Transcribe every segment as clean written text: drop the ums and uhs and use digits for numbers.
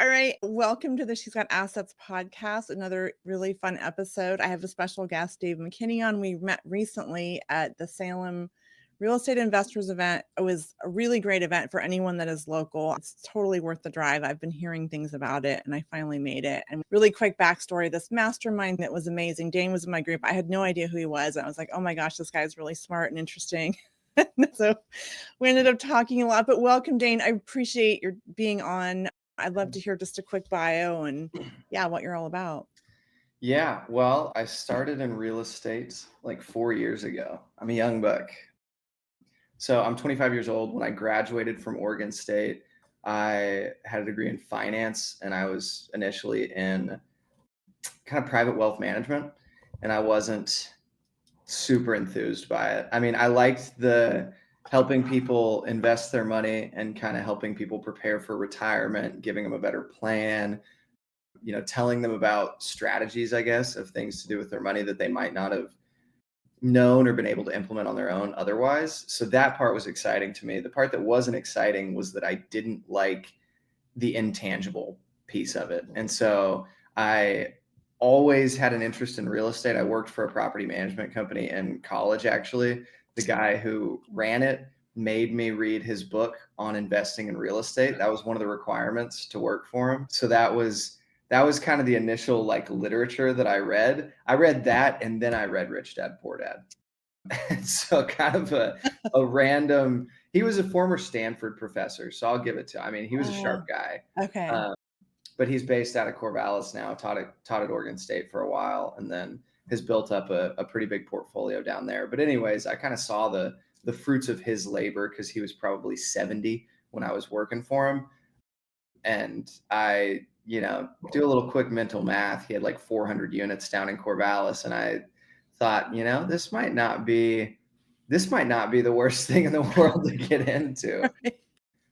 All right. Welcome to the She's Got Assets podcast. Another really fun episode. I have a special guest, Dave McKinney, on. We met recently at the Salem Real Estate Investors event. It was a really great event for anyone that is local. It's totally worth the drive. I've been hearing things about it and I finally made it. And really quick backstory, this mastermind that was amazing. Dane was in my group. I had no idea who he was. I was like, oh my gosh, this guy's really smart and interesting. So we ended up talking a lot, but welcome, Dane. I appreciate your being on. I'd love to hear just a quick bio and what you're all about. Yeah, well, I started in real estate like 4 years ago. I'm a young buck. So I'm 25 years old. When I graduated from Oregon State, I had a degree in finance and I was initially in kind of private wealth management, and I wasn't super enthused by it. I mean, I liked the helping people invest their money and kind of helping people prepare for retirement, giving them a better plan, telling them about strategies, I guess, of things to do with their money that they might not have known or been able to implement on their own otherwise. So that part was exciting to me. The part that wasn't exciting was that I didn't like the intangible piece of it. And so I always had an interest in real estate. I worked for a property management company in college, actually. The guy who ran it made me read his book on investing in real estate. That was one of the requirements to work for him. So that was kind of the initial like literature that I read. I read that and then I read Rich Dad Poor Dad. So kind of a random, he was a former Stanford professor, so I'll give it to him. I mean, he was a sharp guy. Okay. But he's based out of Corvallis now, taught at Oregon State for a while, and then has built up a pretty big portfolio down there. But anyways, I kind of saw the fruits of his labor because he was probably 70 when I was working for him. And I, do a little quick mental math. He had like 400 units down in Corvallis, and I thought, this might not be the worst thing in the world to get into.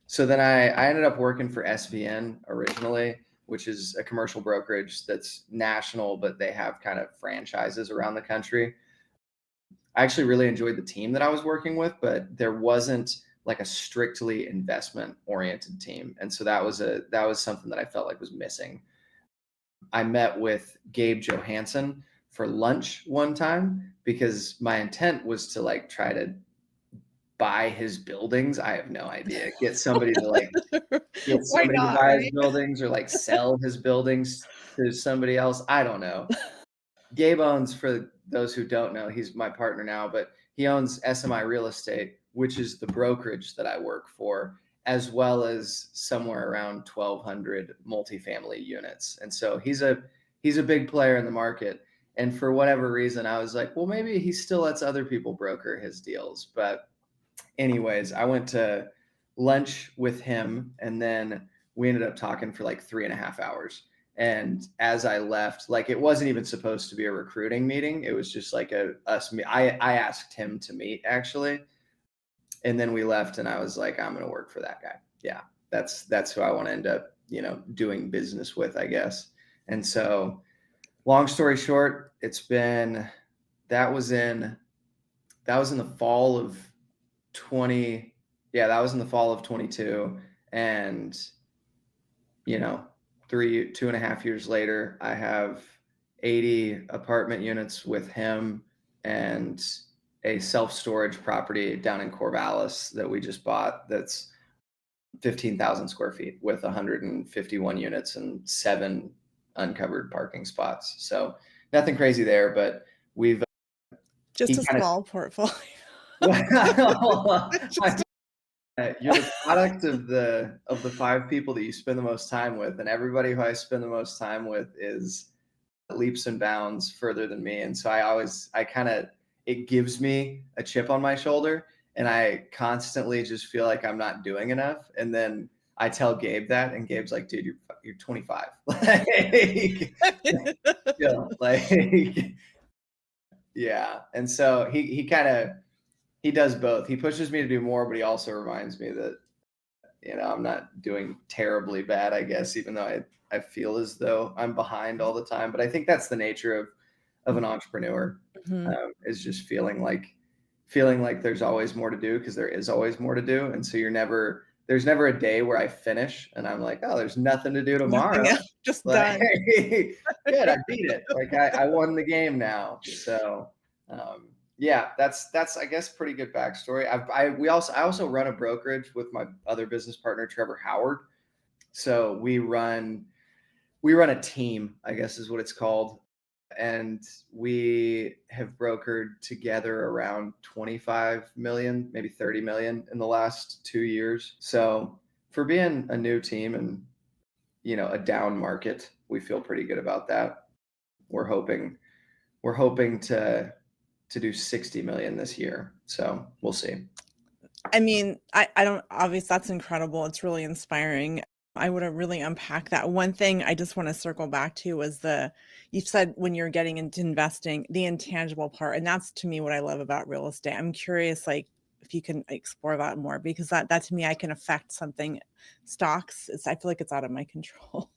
So then I ended up working for SVN originally, which is a commercial brokerage that's national, but they have kind of franchises around the country. I actually really enjoyed the team that I was working with, but there wasn't like a strictly investment oriented team. And so that was something that I felt like was missing. I met with Gabe Johansson for lunch one time because my intent was to like try to buy his buildings. I have no idea. Get somebody to buy his buildings or like sell his buildings to somebody else. I don't know. Gabe owns, for those who don't know, he's my partner now, but he owns SMI Real Estate, which is the brokerage that I work for, as well as somewhere around 1,200 multifamily units. And so he's a big player in the market. And for whatever reason, I was like, well, maybe he still lets other people broker his deals. But anyways, I went to lunch with him, and then we ended up talking for like 3.5 hours. And as I left, like it wasn't even supposed to be a recruiting meeting. It was just like I asked him to meet actually. And then we left and I was like, I'm going to work for that guy. Yeah. That's who I want to end up, doing business with, I guess. And so long story short, that was in the fall of 22. And, 2.5 years later, I have 80 apartment units with him and a self-storage property down in Corvallis that we just bought. That's 15,000 square feet with 151 units and 7 uncovered parking spots. So nothing crazy there, but we've just a small portfolio. You're the product of the 5 people that you spend the most time with, and everybody who I spend the most time with is leaps and bounds further than me. And so it gives me a chip on my shoulder, and I constantly just feel like I'm not doing enough. And then I tell Gabe that, and Gabe's like, dude, you're 25. Yeah. And so he does both. He pushes me to do more, but he also reminds me that, I'm not doing terribly bad, I guess, even though I feel as though I'm behind all the time. But I think that's the nature of an entrepreneur, is just feeling like there's always more to do because there is always more to do. And so you're never there's never a day where I finish and I'm like, oh, there's nothing to do Nothing tomorrow. else, just Like, done. good, I beat it. Like I won the game now. So yeah, that's I guess pretty good backstory. I also run a brokerage with my other business partner, Trevor Howard. So we run a team, I guess is what it's called. And we have brokered together around 25 million, maybe 30 million in the last 2 years. So for being a new team and, a down market, we feel pretty good about that. We're hoping, we're hoping to do 60 million this year. So we'll see. I mean, I don't obviously that's incredible. It's really inspiring. I would have really unpack that. One thing I just want to circle back to was you said when you're getting into investing, the intangible part. And that's to me what I love about real estate. I'm curious, like, if you can explore that more, because that to me, I can affect something. Stocks, I feel like it's out of my control.